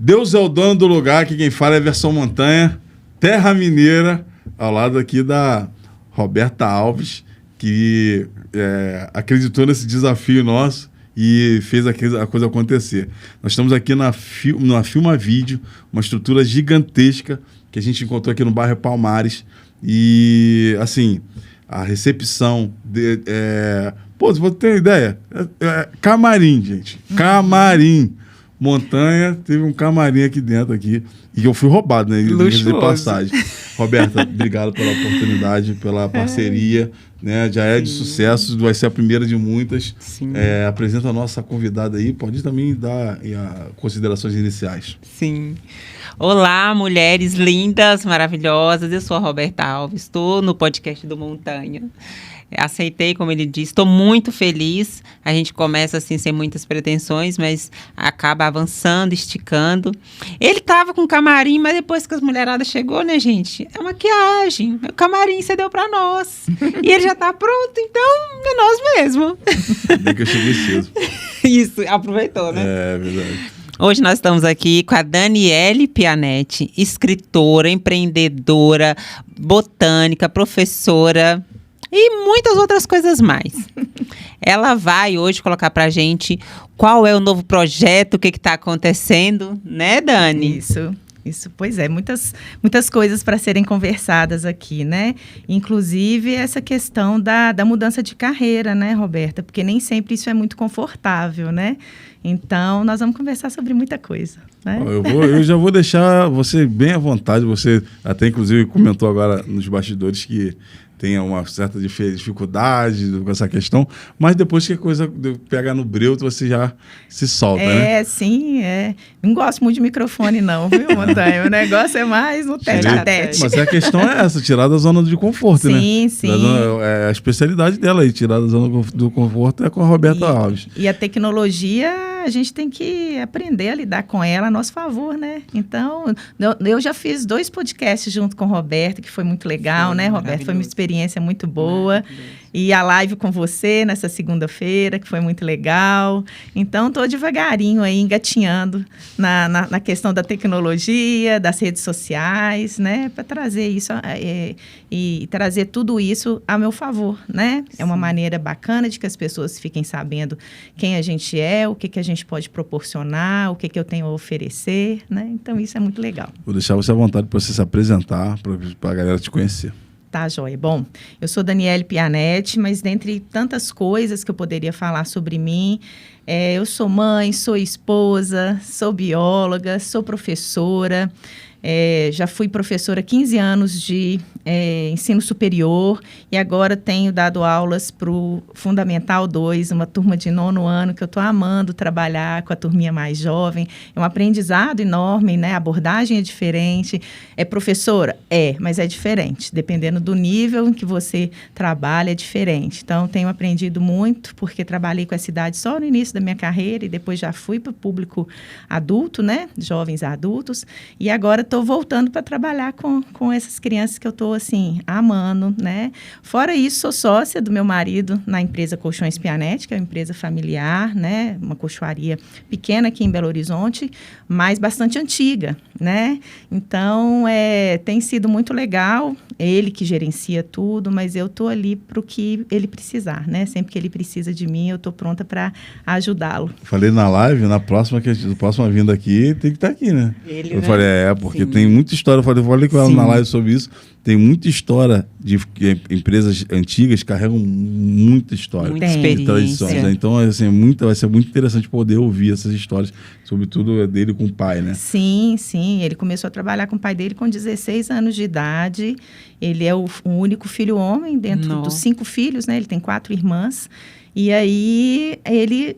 Deus é o dono do lugar, que quem fala é Versão Montanha, terra mineira, ao lado aqui da Roberta Alves, que acreditou nesse desafio nosso e fez a coisa acontecer. Nós estamos aqui na Filma Vídeo, uma estrutura gigantesca que a gente encontrou aqui no bairro Palmares. E, assim, a recepção... Pô, vou ter uma ideia. Camarim, gente. Camarim. Montanha, teve um camarim aqui dentro aqui. E eu fui roubado, né? De passagem. Roberta, obrigado pela oportunidade, pela parceria. Né? Já é de sucesso, vai ser a primeira de muitas. Apresenta a nossa convidada aí. Pode também dar considerações iniciais. Sim. Olá, mulheres lindas, maravilhosas. Eu sou a Roberta Alves, estou no podcast do Montanha. Aceitei, como ele disse, estou muito feliz. A gente começa assim sem muitas pretensões, mas acaba avançando, esticando. Ele estava com camarim, mas depois que as mulheradas chegou, né, gente? É maquiagem. O camarim você deu para nós. E ele já está pronto, então é nós mesmo. Bem que eu cheguei cedo. Isso, aproveitou, né? É verdade. Hoje nós estamos aqui com a Daniele Pianetti, escritora, empreendedora, botânica, professora e muitas outras coisas mais. Ela vai hoje colocar pra gente qual é o novo projeto, o que está acontecendo, né, Dani? Isso, pois é, muitas coisas para serem conversadas aqui, né? Inclusive essa questão da mudança de carreira, né, Roberta? Porque nem sempre isso é muito confortável, né? Então, nós vamos conversar sobre muita coisa, né? Eu já vou deixar você bem à vontade. Você até, inclusive, comentou agora nos bastidores que tem uma certa dificuldade com essa questão, mas depois que a coisa pega no breu, você já se solta, né? Sim. Não gosto muito de microfone não, viu, Montanha? O negócio é mais no tete a tete. Mas a questão é essa, tirar da zona de conforto, né? Sim. É a especialidade dela aí, tirar da zona do conforto é com a Roberta Alves. E a tecnologia, a gente tem que aprender a lidar com ela a nosso favor, né? Então, eu já fiz 2 podcasts junto com a Roberta, que foi muito legal, né, Roberta? Foi uma experiência muito boa. E a live com você nessa segunda-feira, que foi muito legal. Então, estou devagarinho aí, engatinhando na questão da tecnologia, das redes sociais, né? Para trazer isso e trazer tudo isso a meu favor, né? Sim. É uma maneira bacana de que as pessoas fiquem sabendo quem a gente é, o que a gente pode proporcionar, o que eu tenho a oferecer, né? Então, isso é muito legal. Vou deixar você à vontade para você se apresentar, para a galera te conhecer. Tá, joia. Bom, eu sou Daniele Pianetti, mas dentre tantas coisas que eu poderia falar sobre mim, eu sou mãe, sou esposa, sou bióloga, sou professora, já fui professora há 15 anos de ensino superior e agora tenho dado aulas para o Fundamental 2, uma turma de 9º ano, que eu estou amando trabalhar com a turminha mais jovem. É um aprendizado enorme, né? A abordagem é diferente. É professora? Mas é diferente. Dependendo do nível em que você trabalha, é diferente. Então, tenho aprendido muito, porque trabalhei com essa idade só no início da minha carreira e depois já fui para o público adulto, né? Jovens adultos. E agora estou voltando para trabalhar com essas crianças que eu estou, assim, amando, né? Fora isso, sou sócia do meu marido na empresa Colchões Pianetti, que é uma empresa familiar, né? Uma colchoaria pequena aqui em Belo Horizonte, mas bastante antiga, né? Então, tem sido muito legal. Ele que gerencia tudo, mas eu estou ali para o que ele precisar, né? Sempre que ele precisa de mim, eu estou pronta para ajudá-lo. Falei na live, na próxima vinda aqui, tem que estar aqui, né? Eu falei, porque tem muita história. Eu falei com ela na live sobre isso. Tem muita história de empresas antigas, carregam muita história. Muita experiência. Tradições, né? Então, assim, vai ser muito interessante poder ouvir essas histórias, sobretudo dele com o pai, né? Sim. Ele começou a trabalhar com o pai dele com 16 anos de idade. Ele é o único filho homem dentro dos 5 filhos, né? Ele tem 4 irmãs. E aí, ele,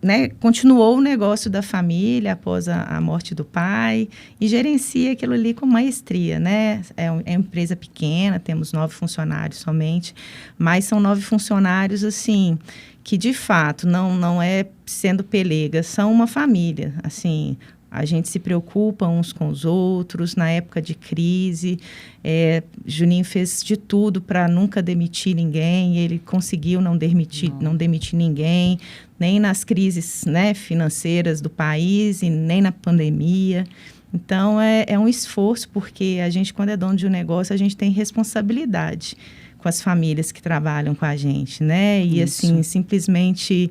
né, continuou o negócio da família após a morte do pai e gerencia aquilo ali com maestria, né? É uma empresa pequena, temos 9 funcionários somente, mas são 9 funcionários, assim, que de fato não é sendo pelega, são uma família, assim, A gente se preocupa uns com os outros, na época de crise. Juninho fez de tudo para nunca demitir ninguém, ele conseguiu não demitir ninguém, nem nas crises, né, financeiras do país e nem na pandemia. Então, é um esforço, porque a gente, quando é dono de um negócio, a gente tem responsabilidade com as famílias que trabalham com a gente, né? E assim, simplesmente,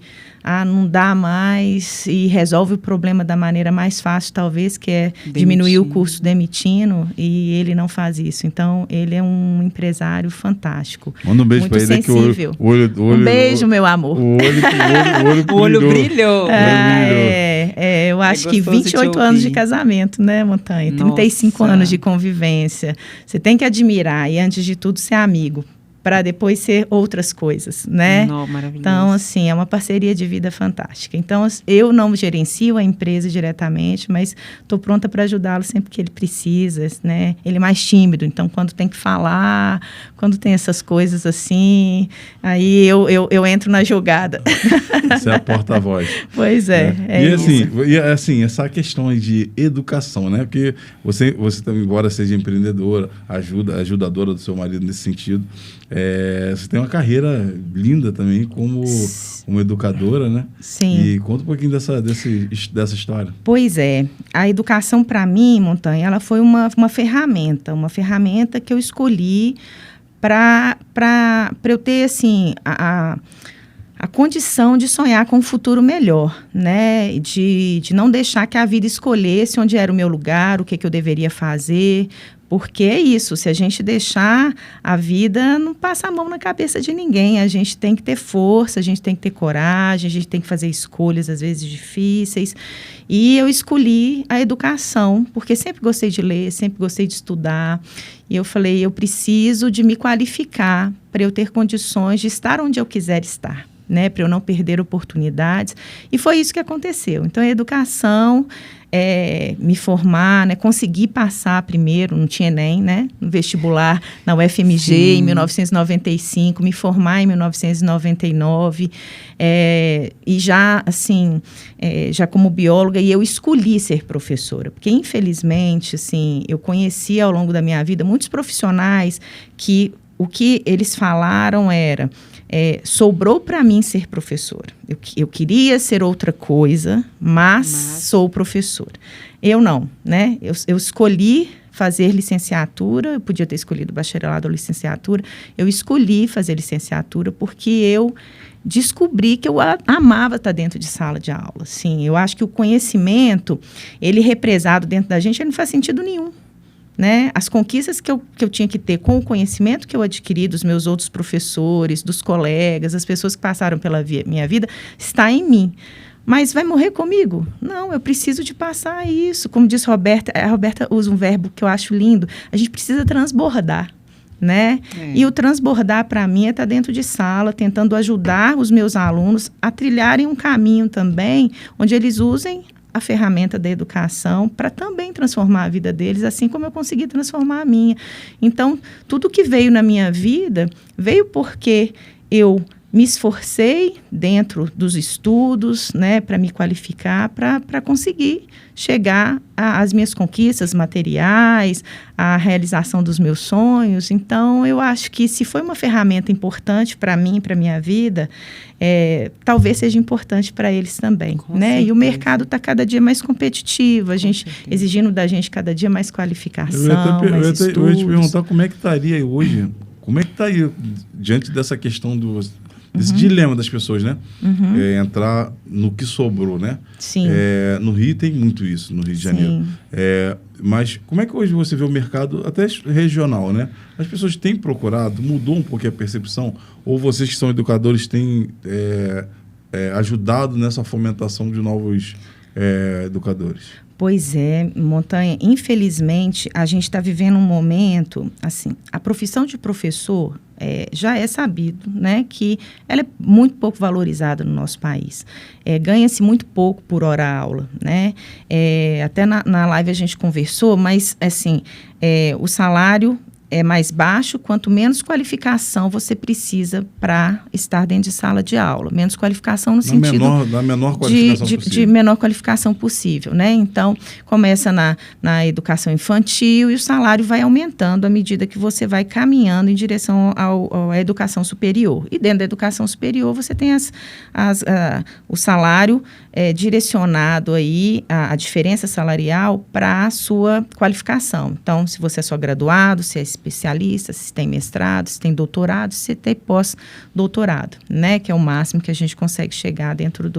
não dá mais e resolve o problema da maneira mais fácil, talvez, que é diminuir o custo demitindo, e ele não faz isso. Então, ele é um empresário fantástico. Manda um beijo para ele, sensível. Que o olho, um beijo, meu amor. O olho brilhou. Eu acho que 28 anos de casamento, né, Montanha? 35 anos de convivência. Você tem que admirar e, antes de tudo, ser amigo, para depois ser outras coisas, né? Maravilhoso. Então, assim, é uma parceria de vida fantástica. Então, eu não gerencio a empresa diretamente, mas estou pronta para ajudá-lo sempre que ele precisa, né? Ele é mais tímido, então, quando tem que falar, quando tem essas coisas assim, aí eu entro na jogada. Você é a porta-voz. Pois é e assim, essa questão aí de educação, né? Porque você também, embora seja empreendedora, ajudadora do seu marido nesse sentido, você tem uma carreira linda também como educadora, né? Sim. E conta um pouquinho dessa história. Pois é. A educação, para mim, Montanha, ela foi uma ferramenta que eu escolhi para eu ter, assim, a condição de sonhar com um futuro melhor, né? De não deixar que a vida escolhesse onde era o meu lugar, o que eu deveria fazer. Porque é isso, se a gente deixar, a vida não passa a mão na cabeça de ninguém. A gente tem que ter força, a gente tem que ter coragem, a gente tem que fazer escolhas, às vezes, difíceis. E eu escolhi a educação, porque sempre gostei de ler, sempre gostei de estudar. E eu falei, eu preciso de me qualificar para eu ter condições de estar onde eu quiser estar, né? Para eu não perder oportunidades. E foi isso que aconteceu. Então, a educação... me formar, né, conseguir passar primeiro, não tinha Enem, né, no vestibular na UFMG em 1995, me formar em 1999, e já, assim, já como bióloga, e eu escolhi ser professora, porque infelizmente, assim, eu conheci ao longo da minha vida muitos profissionais que o que eles falaram era... sobrou para mim ser professora. Eu queria ser outra coisa, mas sou professora. Eu não, né? Eu escolhi fazer licenciatura, eu podia ter escolhido bacharelado ou licenciatura, eu escolhi fazer licenciatura porque eu descobri que eu amava estar dentro de sala de aula. Sim, eu acho que o conhecimento, ele represado dentro da gente, ele não faz sentido nenhum. Né? As conquistas que eu tinha que ter com o conhecimento que eu adquiri dos meus outros professores, dos colegas, as pessoas que passaram pela minha vida, está em mim. Mas vai morrer comigo? Não, eu preciso de passar isso. Como disse a Roberta usa um verbo que eu acho lindo, a gente precisa transbordar. Né? E o transbordar, para mim, é estar dentro de sala, tentando ajudar os meus alunos a trilharem um caminho também, onde eles usem a ferramenta da educação para também transformar a vida deles, assim como eu consegui transformar a minha. Então, tudo que veio na minha vida, veio porque eu me esforcei dentro dos estudos, né, para me qualificar, para conseguir chegar às minhas conquistas materiais, à realização dos meus sonhos. Então, eu acho que se foi uma ferramenta importante para mim, para a minha vida, talvez seja importante para eles também, né? E o mercado está cada dia mais competitivo, a gente exigindo da gente cada dia mais qualificação, mais estudos. Eu ia te perguntar como é que estaria hoje, como é que está aí diante dessa questão desse dilema das pessoas, né? Entrar no que sobrou, né? Sim. No Rio tem muito isso, no Rio de Janeiro. Mas como é que hoje você vê o mercado, até regional, né? As pessoas têm procurado, mudou um pouco a percepção? Ou vocês que são educadores têm ajudado nessa fomentação de novos educadores? Pois é, Montanha, infelizmente, a gente está vivendo um momento, assim, a profissão de professor já é sabido, né, que ela é muito pouco valorizada no nosso país. Ganha-se muito pouco por hora-aula, né? Até na live a gente conversou, mas, assim, o salário é mais baixo, quanto menos qualificação você precisa para estar dentro de sala de aula. Menos qualificação no sentido da menor qualificação possível. De menor qualificação possível, né? Então, começa na educação infantil e o salário vai aumentando à medida que você vai caminhando em direção à educação superior. E dentro da educação superior, você tem o salário direcionado aí, a diferença salarial para a sua qualificação. Então, se você é só graduado, se é especialista, se tem mestrado, se tem doutorado, se tem pós-doutorado, né? Que é o máximo que a gente consegue chegar dentro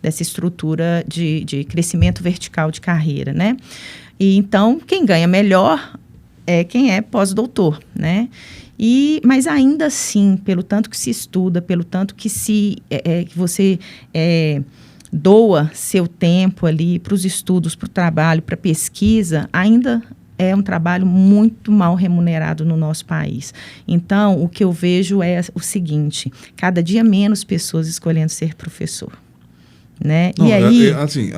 dessa estrutura de crescimento vertical de carreira, né? E então, quem ganha melhor é quem é pós-doutor, né? Mas ainda assim, pelo tanto que se estuda, pelo tanto que que você doa seu tempo ali para os estudos, para o trabalho, para a pesquisa, ainda é um trabalho muito mal remunerado no nosso país. Então, o que eu vejo é o seguinte, cada dia menos pessoas escolhendo ser professor. Né? Não, e aí, assim,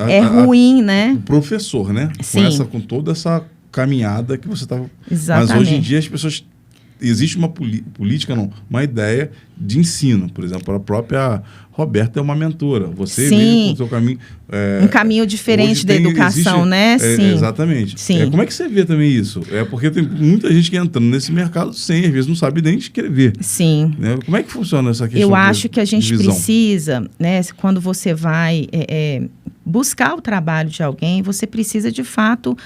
ruim, né? O professor, né? Sim. Com toda essa caminhada que você estava... Exatamente. Mas hoje em dia as pessoas... Existe uma uma ideia de ensino. Por exemplo, a própria Roberta é uma mentora. Você mesmo com o seu caminho... um caminho diferente da educação, né? Sim. Exatamente. Sim. Como é que você vê também isso? Porque tem muita gente que entrando nesse mercado sem, às vezes, não sabe nem escrever. Sim. Né? Como é que funciona essa questão? Eu acho que a gente divisão? precisa, né? Quando você vai buscar o trabalho de alguém, você precisa, de fato...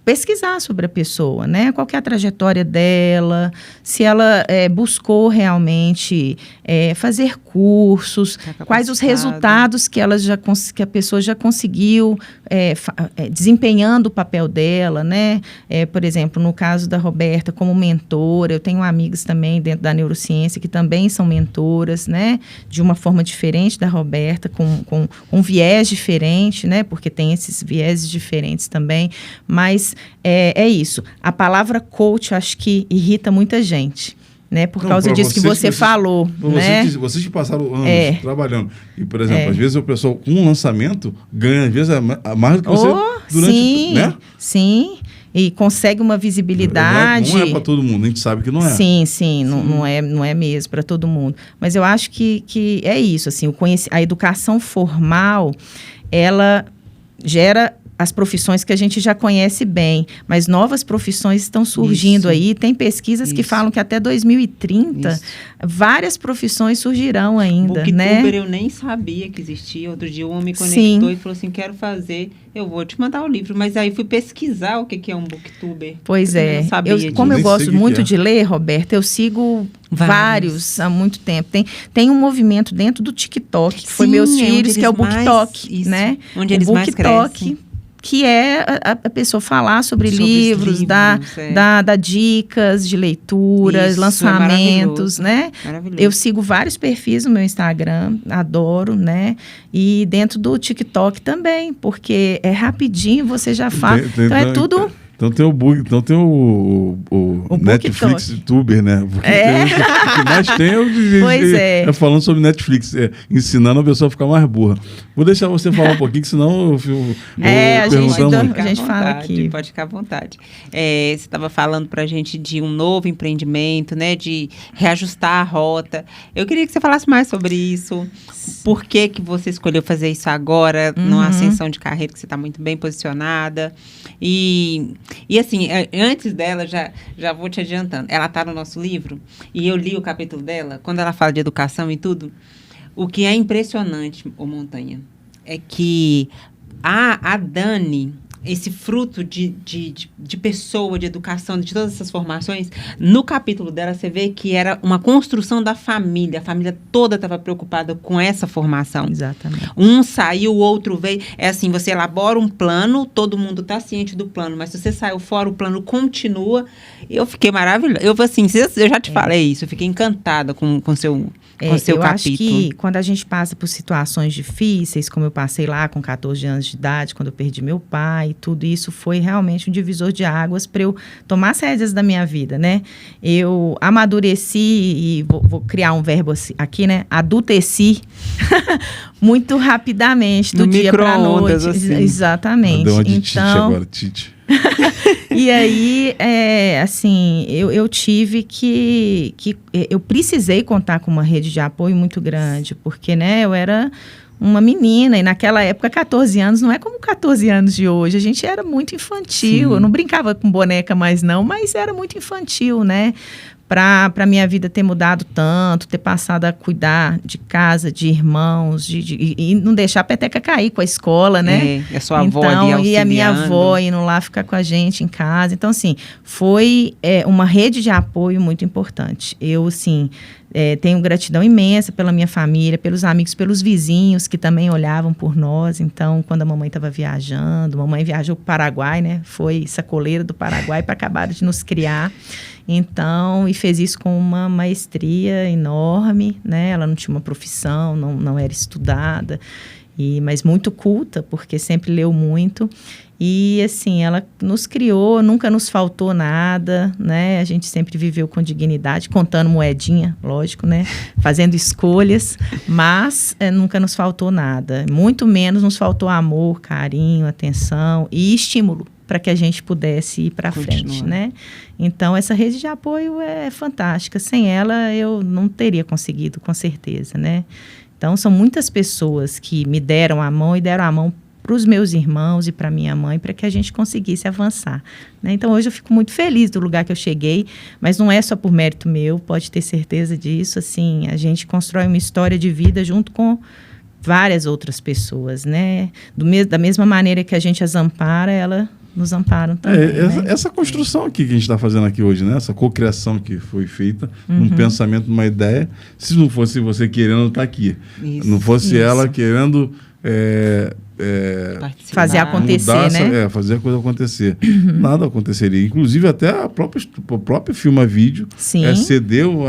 pesquisar sobre a pessoa, né? Qual que é a trajetória dela, se ela buscou realmente fazer cursos, quais os resultados que a pessoa já conseguiu desempenhando o papel dela, né? Por exemplo, no caso da Roberta, como mentora, eu tenho amigas também dentro da neurociência que também são mentoras, né? De uma forma diferente da Roberta, com um viés diferente, né? Porque tem esses vieses diferentes também, mas é isso. A palavra coach, acho que irrita muita gente, né? Por causa disso que você falou, né? Vocês que passaram anos trabalhando. E, por exemplo, às vezes o pessoal com um lançamento ganha, às vezes, mais do que você durante... Sim, né? Sim. E consegue uma visibilidade. Não é para todo mundo, a gente sabe que não é. Sim. Não é mesmo para todo mundo. Mas eu acho que é isso, assim, a educação formal, ela gera as profissões que a gente já conhece bem, mas novas profissões estão surgindo aí. Tem pesquisas que falam que até 2030, várias profissões surgirão ainda, né? Booktuber eu nem sabia que existia. Outro dia um homem me conectou e falou assim, quero fazer, eu vou te mandar o livro. Mas aí fui pesquisar o que é um booktuber. Pois é. Como eu gosto muito de ler, Roberta, eu sigo vários há muito tempo. Tem um movimento dentro do TikTok, que foi meus filhos, que é o BookTok, né? Onde eles mais crescem. Que é a pessoa falar sobre livros, dar dicas de leituras, lançamentos, né? Eu sigo vários perfis no meu Instagram, adoro, né? E dentro do TikTok também, porque é rapidinho, você já fala. Então é tudo... Então tem o Netflix Tuber, né? Porque o que mais tem é falando sobre Netflix, ensinando a pessoa a ficar mais burra. Vou deixar você falar um pouquinho, que senão a gente fala aqui. Pode ficar à vontade. Você estava falando para a gente de um novo empreendimento, né? De reajustar a rota. Eu queria que você falasse mais sobre isso. Por que você escolheu fazer isso agora, numa ascensão de carreira que você está muito bem posicionada? E assim, antes dela, já vou te adiantando, ela está no nosso livro, e eu li o capítulo dela, quando ela fala de educação e tudo, o que é impressionante, Montanha, é que a Dani, esse fruto de pessoa, de educação, de todas essas formações, no capítulo dela você vê que era uma construção da família. A família toda estava preocupada com essa formação. Exatamente. Um saiu, o outro veio. É assim, você elabora um plano, todo mundo está ciente do plano, mas se você saiu fora, o plano continua. Eu fiquei maravilhosa. Eu já te falei isso, eu fiquei encantada com o seu capítulo. Acho que quando a gente passa por situações difíceis, como eu passei lá com 14 anos de idade, quando eu perdi meu pai, tudo isso foi realmente um divisor de águas para eu tomar as rédeas da minha vida, né? Eu amadureci, e vou criar um verbo aqui, né? Adulteci, muito rapidamente, do dia para a noite. Assim. Exatamente. Deu uma de Tite agora, Tite. E aí, assim, eu tive que... Eu precisei contar com uma rede de apoio muito grande, porque, né, eu era uma menina, e naquela época, 14 anos, não é como 14 anos de hoje. A gente era muito infantil. Sim. Eu não brincava com boneca mais não, mas era muito infantil, né? Para minha vida ter mudado tanto, ter passado a cuidar de casa, de irmãos, e não deixar a peteca cair com a escola, né? É sua avó ali auxiliando. E a minha avó indo lá ficar com a gente em casa. Então, assim, foi uma rede de apoio muito importante. Eu, assim, tenho gratidão imensa pela minha família, pelos amigos, pelos vizinhos que também olhavam por nós. Então, quando a mamãe estava viajando, a mamãe viajou para o Paraguai, né? Foi sacoleira do Paraguai para acabar de nos criar. Então, e fez isso com uma maestria enorme, né? Ela não tinha uma profissão, não era estudada, mas muito culta, porque sempre leu muito. E, assim, ela nos criou, nunca nos faltou nada, né? A gente sempre viveu com dignidade, contando moedinha, lógico, né? Fazendo escolhas, mas nunca nos faltou nada. Muito menos nos faltou amor, carinho, atenção e estímulo para que a gente pudesse ir para frente, né? Então, essa rede de apoio é fantástica. Sem ela, eu não teria conseguido, com certeza, né? Então, são muitas pessoas que me deram a mão e deram a mão para os meus irmãos e para minha mãe, para que a gente conseguisse avançar, né? Então, hoje eu fico muito feliz do lugar que eu cheguei, mas não é só por mérito meu, pode ter certeza disso. Assim, a gente constrói uma história de vida junto com várias outras pessoas, né? Da mesma maneira que a gente as ampara, ela nos amparam também. Essa construção aqui que a gente está fazendo aqui hoje, né? Essa cocriação que foi feita, num pensamento, numa ideia, se não fosse você querendo estar aqui, não fosse ela querendo fazer acontecer, mudar, né? Fazer a coisa acontecer. Nada aconteceria. Inclusive, até o próprio Filma Vídeo cedeu,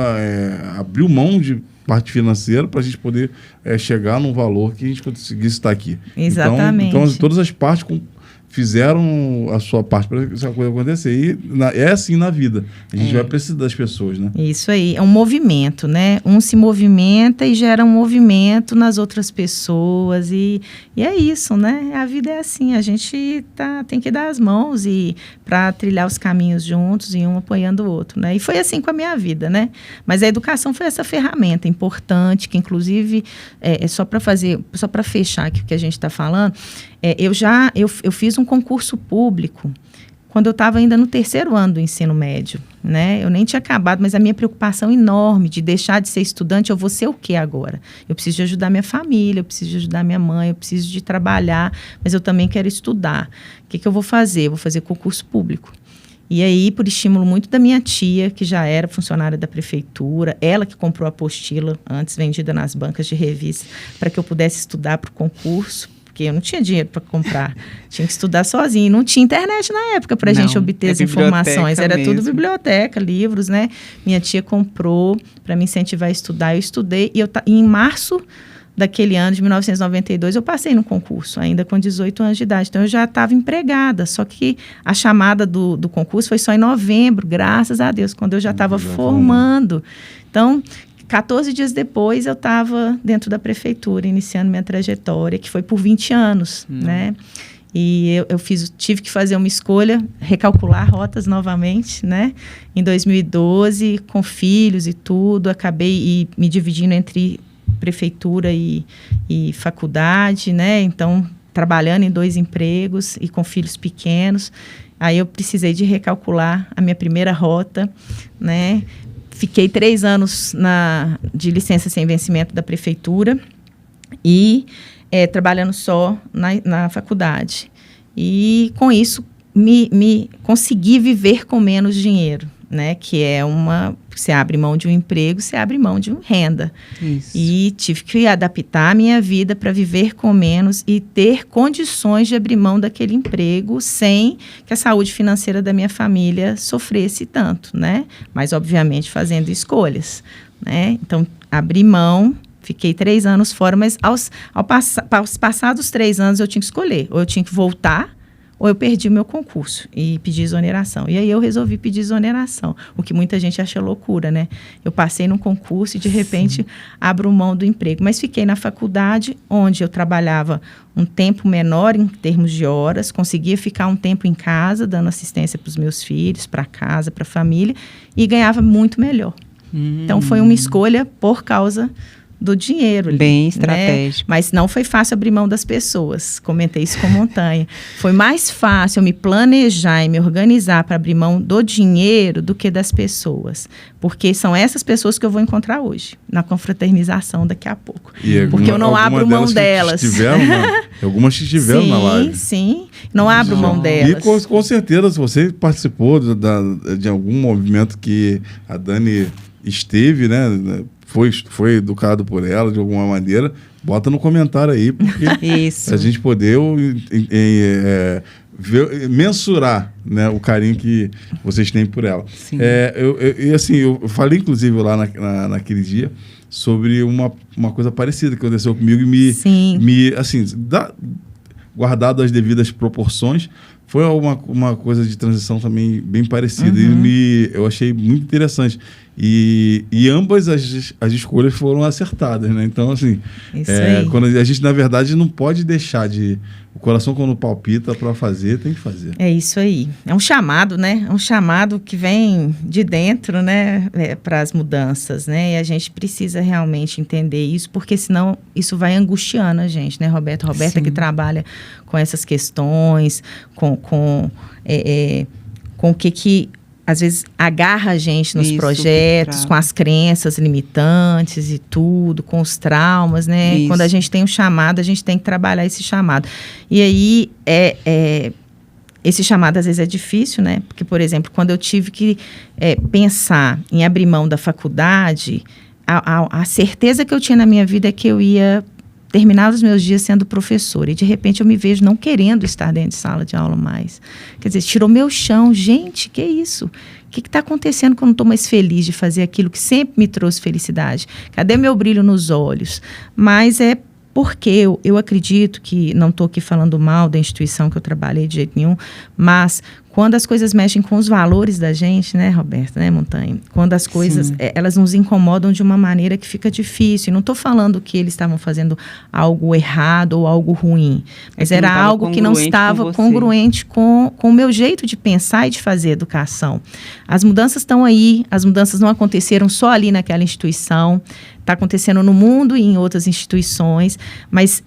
abriu mão de parte financeira para a gente poder chegar num valor que a gente conseguisse estar aqui. Exatamente. Então todas as partes fizeram a sua parte para essa coisa acontecer. E é assim na vida. A gente vai precisar das pessoas, né? Isso aí. É um movimento, né? Um se movimenta e gera um movimento nas outras pessoas. E é isso, né? A vida é assim. A gente tem que dar as mãos para trilhar os caminhos juntos e um apoiando o outro, né? E foi assim com a minha vida, né? Mas a educação foi essa ferramenta importante, que inclusive, só para fechar aqui o que a gente está falando, eu fiz um concurso público quando eu estava ainda no 3º ano do ensino médio, né? Eu nem tinha acabado, mas a minha preocupação enorme de deixar de ser estudante, eu vou ser o quê agora? Eu preciso de ajudar minha família, eu preciso de ajudar minha mãe, eu preciso de trabalhar, mas eu também quero estudar. O que eu vou fazer? Eu vou fazer concurso público. E aí, por estímulo muito da minha tia, que já era funcionária da prefeitura, ela que comprou a apostila, antes vendida nas bancas de revista, para que eu pudesse estudar para o concurso, porque eu não tinha dinheiro para comprar, tinha que estudar sozinha, não tinha internet na época para a gente obter as informações, era tudo biblioteca, livros, né? Minha tia comprou para me incentivar a estudar, eu estudei, e em março daquele ano, de 1992, eu passei no concurso, ainda com 18 anos de idade, então eu já estava empregada, só que a chamada do concurso foi só em novembro, graças a Deus, quando eu já estava formando. Então, 14 dias depois, eu estava dentro da prefeitura, iniciando minha trajetória, que foi por 20 anos, né? E eu tive que fazer uma escolha, recalcular rotas novamente, né? Em 2012, com filhos e tudo, acabei me dividindo entre prefeitura e faculdade, né? Então, trabalhando em 2 empregos e com filhos pequenos. Aí eu precisei de recalcular a minha primeira rota, né? Fiquei 3 anos de licença sem vencimento da prefeitura e trabalhando só na faculdade. E, com isso, me consegui viver com menos dinheiro, né? Que você abre mão de um emprego, você abre mão de uma renda. Isso. E tive que adaptar a minha vida para viver com menos e ter condições de abrir mão daquele emprego sem que a saúde financeira da minha família sofresse tanto, né? Mas, obviamente, fazendo escolhas, né? Então, abri mão, fiquei 3 anos fora, mas aos passados 3 anos eu tinha que escolher. Ou eu tinha que voltar, ou eu perdi o meu concurso e pedi exoneração. E aí eu resolvi pedir exoneração, o que muita gente acha loucura, né? Eu passei num concurso e de repente abro mão do emprego. Mas fiquei na faculdade, onde eu trabalhava um tempo menor em termos de horas, conseguia ficar um tempo em casa, dando assistência para os meus filhos, para casa, para a família, e ganhava muito melhor. Então, foi uma escolha por causa do dinheiro. Bem estratégico. Né? Mas não foi fácil abrir mão das pessoas. Comentei isso com Montanha. Foi mais fácil eu me planejar e me organizar para abrir mão do dinheiro do que das pessoas. Porque são essas pessoas que eu vou encontrar hoje, na confraternização daqui a pouco. Porque eu não abro mão delas. Algumas que estiveram na live. Sim, não abro mão delas. E com certeza, se você participou de algum movimento que a Dani esteve, né? Foi educado por ela de alguma maneira, bota no comentário aí, porque a gente poder mensurar, né, o carinho que vocês têm por ela. Eu falei, inclusive, lá naquele dia, sobre uma coisa parecida que aconteceu comigo e guardado as devidas proporções, foi uma coisa de transição também bem parecida. E eu achei muito interessante. E ambas as escolhas foram acertadas, né? Então, assim, quando a gente, na verdade, não pode deixar de... O coração, quando palpita para fazer, tem que fazer. É isso aí. É um chamado, né? É um chamado que vem de dentro, né? Para as mudanças, né? E a gente precisa realmente entender isso, porque senão isso vai angustiando a gente, né, Roberta? Roberta que trabalha com essas questões, com o que às vezes agarra a gente nos projetos, com as crenças limitantes e tudo, com os traumas, né? Isso. Quando a gente tem um chamado, a gente tem que trabalhar esse chamado. E aí, esse chamado às vezes é difícil, né? Porque, por exemplo, quando eu tive que pensar em abrir mão da faculdade, a certeza que eu tinha na minha vida é que eu ia terminar os meus dias sendo professora. E, de repente, eu me vejo não querendo estar dentro de sala de aula mais. Quer dizer, tirou meu chão. Gente, que isso? O que está acontecendo que eu não estou mais feliz de fazer aquilo que sempre me trouxe felicidade? Cadê meu brilho nos olhos? Mas porque eu acredito que, não estou aqui falando mal da instituição que eu trabalhei de jeito nenhum, mas quando as coisas mexem com os valores da gente, né, Roberta, né, Montanha? Quando as coisas, elas nos incomodam de uma maneira que fica difícil. E não estou falando que eles estavam fazendo algo errado ou algo ruim, mas era algo que não estava congruente com o meu jeito de pensar e de fazer educação. As mudanças estão aí, as mudanças não aconteceram só ali naquela instituição, está acontecendo no mundo e em outras instituições, mas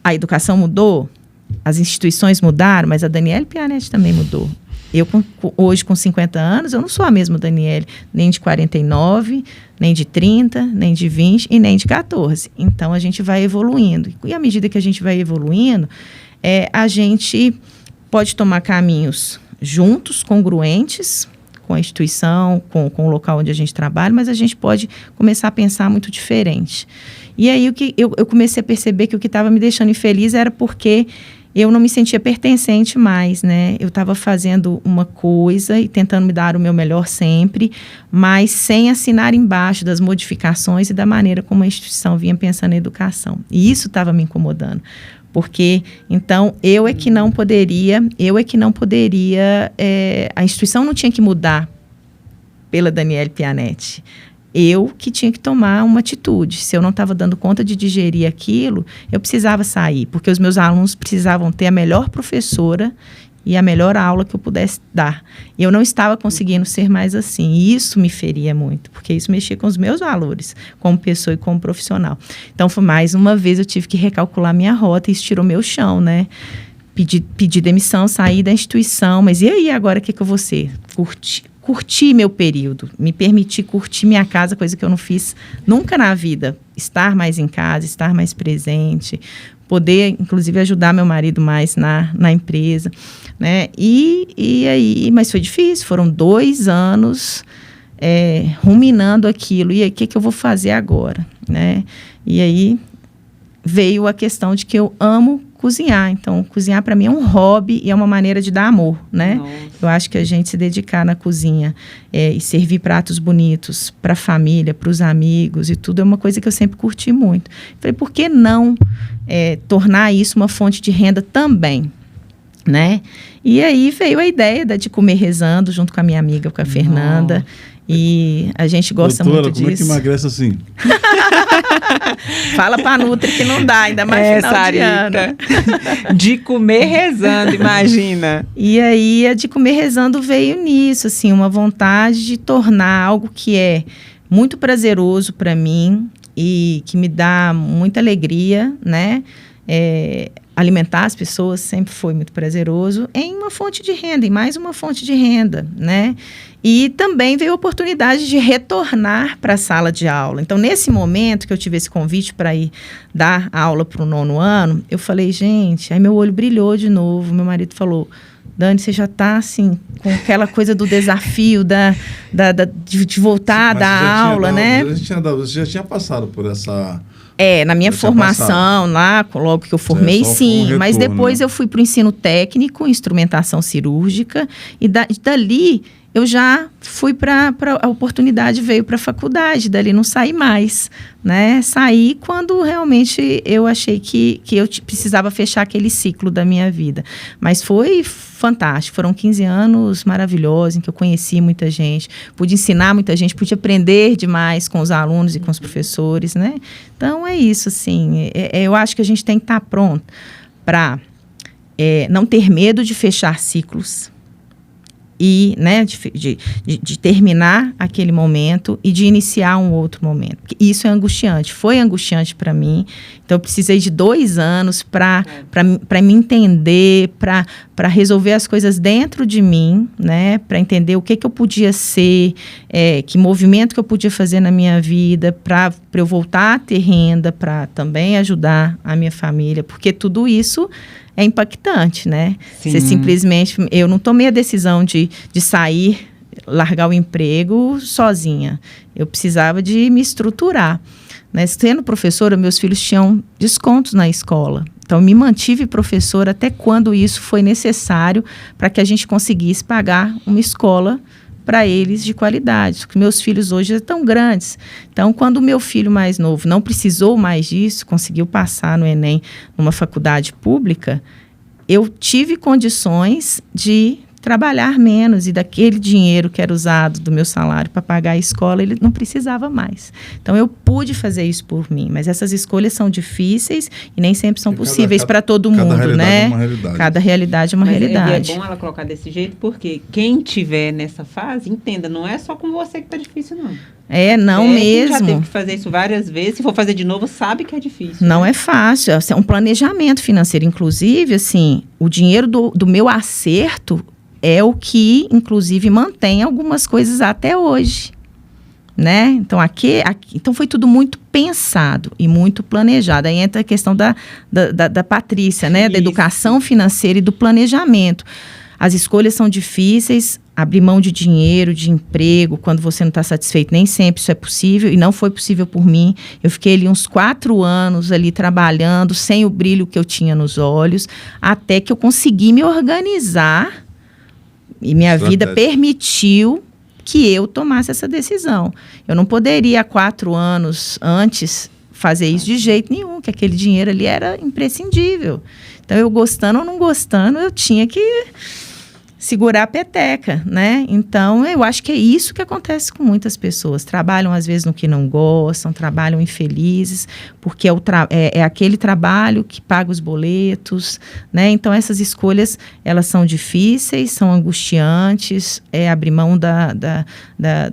a educação mudou, as instituições mudaram, mas a Daniele Pianetti também mudou. Eu, hoje, com 50 anos, eu não sou a mesma Daniele, nem de 49, nem de 30, nem de 20 e nem de 14. Então, a gente vai evoluindo. E à medida que a gente vai evoluindo, a gente pode tomar caminhos juntos, congruentes com a instituição, com o local onde a gente trabalha, mas a gente pode começar a pensar muito diferente. E aí, eu comecei a perceber que o que estava me deixando infeliz era porque eu não me sentia pertencente mais, né? Eu estava fazendo uma coisa e tentando me dar o meu melhor sempre, mas sem assinar embaixo das modificações e da maneira como a instituição vinha pensando na educação. E isso estava me incomodando. Porque, então, eu é que não poderia, a instituição não tinha que mudar pela Daniele Pianetti. Eu que tinha que tomar uma atitude. Se eu não estava dando conta de digerir aquilo, eu precisava sair, porque os meus alunos precisavam ter a melhor professora e a melhor aula que eu pudesse dar. E eu não estava conseguindo ser mais assim. E isso me feria muito, porque isso mexia com os meus valores, como pessoa e como profissional. Então, foi mais uma vez, eu tive que recalcular minha rota e isso tirou meu chão, né? Pedi demissão, saí da instituição, mas e aí agora o que eu vou ser? Curtir meu período, me permitir curtir minha casa, coisa que eu não fiz nunca na vida. Estar mais em casa, estar mais presente, poder, inclusive, ajudar meu marido mais na empresa, né? E aí, mas foi difícil, foram 2 anos ruminando aquilo. E aí, o que eu vou fazer agora, né? E aí veio a questão de que eu amo cozinhar. Então, cozinhar para mim é um hobby e é uma maneira de dar amor, né? Nossa. Eu acho que a gente se dedicar na cozinha e servir pratos bonitos para a família, para os amigos e tudo, é uma coisa que eu sempre curti muito. Falei, por que não tornar isso uma fonte de renda também, né? E aí veio a ideia de comer rezando, junto com a minha amiga, com a Fernanda. E a gente gosta muito disso. Como é que emagrece assim? Fala pra Nutri que não dá, ainda mais final de ano. De comer rezando, imagina. E aí a de comer rezando veio nisso, assim, uma vontade de tornar algo que é muito prazeroso para mim e que me dá muita alegria, né? Alimentar as pessoas sempre foi muito prazeroso, em uma fonte de renda, em mais uma fonte de renda, né? E também veio a oportunidade de retornar para a sala de aula. Então, nesse momento que eu tive esse convite para ir dar aula para o 9º ano, eu falei, gente, aí meu olho brilhou de novo, meu marido falou, Dani, você já está assim, com aquela coisa do desafio de voltar a dar aula, né? Você já tinha passado por essa... na minha formação lá, logo que eu formei, sim. Retorno, mas depois eu fui para o ensino técnico, instrumentação cirúrgica, e dali eu já fui para a oportunidade, veio para a faculdade, dali não saí mais, né? Saí quando realmente eu achei que eu precisava fechar aquele ciclo da minha vida. Mas foi fantástico, foram 15 anos maravilhosos, em que eu conheci muita gente, pude ensinar muita gente, pude aprender demais com os alunos e com os professores, né? Então é isso, assim, eu acho que a gente tem que estar pronto para não ter medo de fechar ciclos, e, né, de terminar aquele momento e de iniciar um outro momento. Isso é angustiante, foi angustiante para mim. Então, eu precisei de 2 anos para me entender, para resolver as coisas dentro de mim, né, para entender o que eu podia ser, que movimento que eu podia fazer na minha vida, para eu voltar a ter renda, para também ajudar a minha família, porque tudo isso é impactante, né? Sim. Você simplesmente... Eu não tomei a decisão de sair, largar o emprego sozinha. Eu precisava de me estruturar, né? Sendo professora, meus filhos tinham descontos na escola. Então, eu me mantive professora até quando isso foi necessário para que a gente conseguisse pagar uma escola para eles de qualidade, porque meus filhos hoje estão grandes. Então, quando o meu filho mais novo não precisou mais disso, conseguiu passar no Enem numa faculdade pública, eu tive condições de trabalhar menos e daquele dinheiro que era usado do meu salário para pagar a escola, ele não precisava mais. Então, eu pude fazer isso por mim, mas essas escolhas são difíceis e nem sempre são possíveis para todo mundo, né? Cada realidade é uma realidade. É bom ela colocar desse jeito, porque quem tiver nessa fase, entenda, não é só com você que está difícil, não. Não mesmo. Quem já teve que fazer isso várias vezes, se for fazer de novo, sabe que é difícil. Não é fácil, é um planejamento financeiro. Inclusive, assim, o dinheiro do meu acerto é o que, inclusive, mantém algumas coisas até hoje, né? Então, então foi tudo muito pensado e muito planejado. Aí entra a questão da Patrícia, né? Isso. Da educação financeira e do planejamento. As escolhas são difíceis, abrir mão de dinheiro, de emprego, quando você não está satisfeito, nem sempre isso é possível, e não foi possível por mim. Eu fiquei ali uns 4 anos ali trabalhando, sem o brilho que eu tinha nos olhos, até que eu consegui me organizar. E minha vida permitiu que eu tomasse essa decisão. Eu não poderia, há 4 anos antes, fazer isso de jeito nenhum, que aquele dinheiro ali era imprescindível. Então, eu gostando ou não gostando, eu tinha que segurar a peteca, né? Então, eu acho que é isso que acontece com muitas pessoas. Trabalham, às vezes, no que não gostam, trabalham infelizes, porque é aquele trabalho que paga os boletos, né? Então, essas escolhas, elas são difíceis, são angustiantes, abrir mão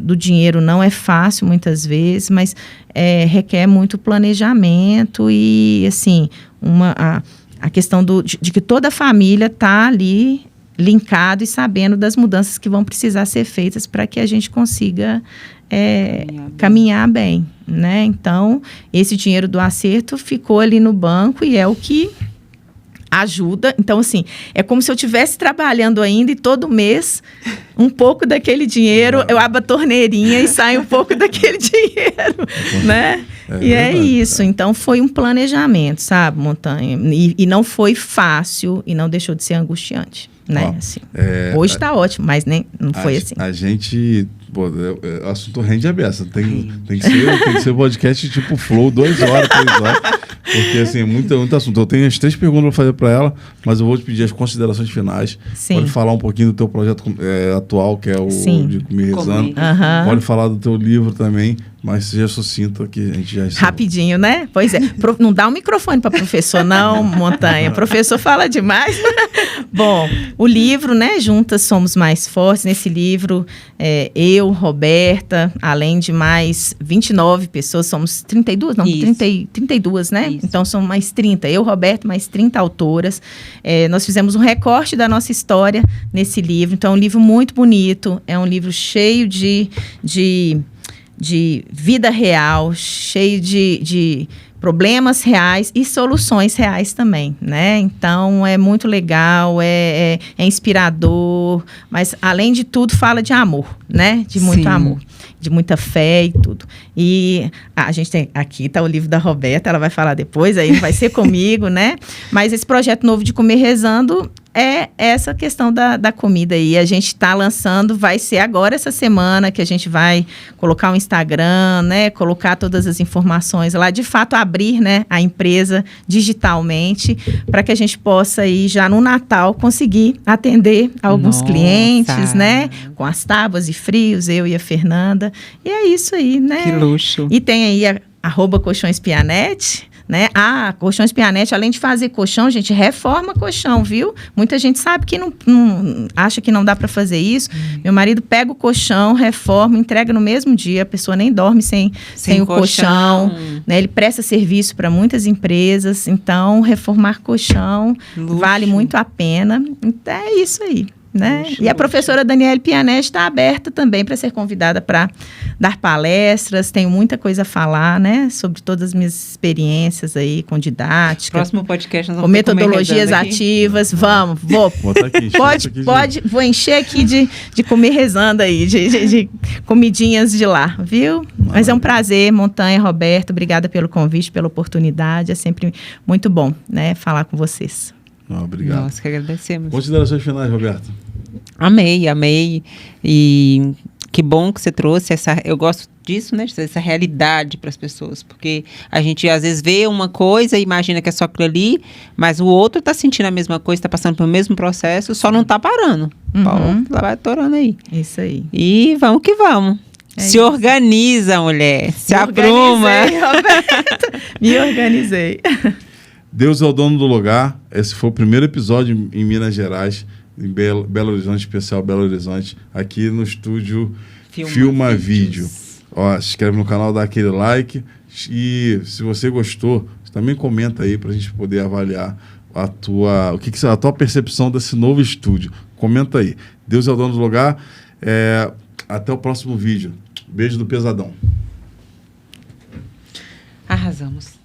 do dinheiro não é fácil, muitas vezes, mas requer muito planejamento e, assim, a questão de que toda a família está ali linkado e sabendo das mudanças que vão precisar ser feitas para que a gente consiga caminhar bem, né? Então, esse dinheiro do acerto ficou ali no banco e é o que ajuda. Então, assim, é como se eu estivesse trabalhando ainda e todo mês um pouco daquele dinheiro, eu abro a torneirinha e sai um pouco daquele dinheiro, né? Isso. Então, foi um planejamento, sabe, Montanha? E não foi fácil e não deixou de ser angustiante, né? Assim, hoje está ótimo, mas nem, não foi assim. A gente Pô, o assunto rende a beça. Tem que ser podcast tipo Flow, 2 horas, 3 horas. Porque, assim, muito assunto. Eu tenho as 3 perguntas para fazer para ela, mas eu vou te pedir as considerações finais. Sim. Pode falar um pouquinho do teu projeto atual, que é o de Comer Rezando. Pode falar do teu livro também, mas seja sucinta, que a gente já... Rapidinho, né? Pois é. Não dá um microfone para professor, não, Montanha. Professor fala demais. Bom, o livro, né? Juntas Somos Mais Fortes. Nesse livro, eu, Roberta, além de mais 29 pessoas, somos 32? Não, 32, né? Isso. Então, são mais 30. Eu, Roberta, mais 30 autoras. Nós fizemos um recorte da nossa história nesse livro. Então, é um livro muito bonito. É um livro cheio de vida real, cheio de problemas reais e soluções reais também, né? Então, é muito legal, é inspirador, mas, além de tudo, fala de amor, né? De muito amor, de muita fé e tudo. E a gente tem... Aqui está o livro da Roberta, ela vai falar depois, aí vai ser comigo, né? Mas esse projeto novo de Comer Rezando é essa questão da comida aí. A gente está lançando, vai ser agora essa semana que a gente vai colocar o Instagram, né? Colocar todas as informações lá, de fato abrir, né, a empresa digitalmente, para que a gente possa aí já no Natal conseguir atender alguns clientes, né? Com as tábuas e frios, eu e a Fernanda. E é isso aí, né? Que luxo. E tem aí @colchõespianete, né? Colchões Pianete, além de fazer colchão, gente, reforma colchão, viu? Muita gente sabe que não acha que não dá para fazer isso. Meu marido pega o colchão, reforma, entrega no mesmo dia, a pessoa nem dorme sem o colchão, né? Ele presta serviço para muitas empresas, então reformar colchão vale muito a pena. Então é isso aí. Né? E a professora Daniele Pianete está aberta também para ser convidada para dar palestras. Tenho muita coisa a falar, né? Sobre todas as minhas experiências aí com didática. Próximo podcast nós vamos com metodologias ativas. Vou vou encher aqui de comer rezando aí, de comidinhas de lá, viu? Mas é um prazer, Montanha, Roberto, obrigada pelo convite, pela oportunidade. É sempre muito bom, né, falar com vocês. Obrigado. Nós que agradecemos. Considerações finais, Roberto. Amei. E que bom que você trouxe eu gosto disso, né? Essa realidade para as pessoas. Porque a gente, às vezes, vê uma coisa e imagina que é só aquilo ali, mas o outro está sentindo a mesma coisa, está passando pelo mesmo processo, só não está parando. Lá vai atorando aí. Isso aí. E vamos que vamos. Se organiza, mulher. Se apruma. Me organizei. Deus é o dono do lugar. Esse foi o primeiro episódio em Minas Gerais, em Belo Horizonte, especial Belo Horizonte, aqui no estúdio Filma Vídeo. Ó, se inscreve no canal, dá aquele like. E se você gostou, você também comenta aí para a gente poder avaliar a tua percepção desse novo estúdio. Comenta aí. Deus é o dono do lugar. Até o próximo vídeo. Beijo do Pesadão. Arrasamos.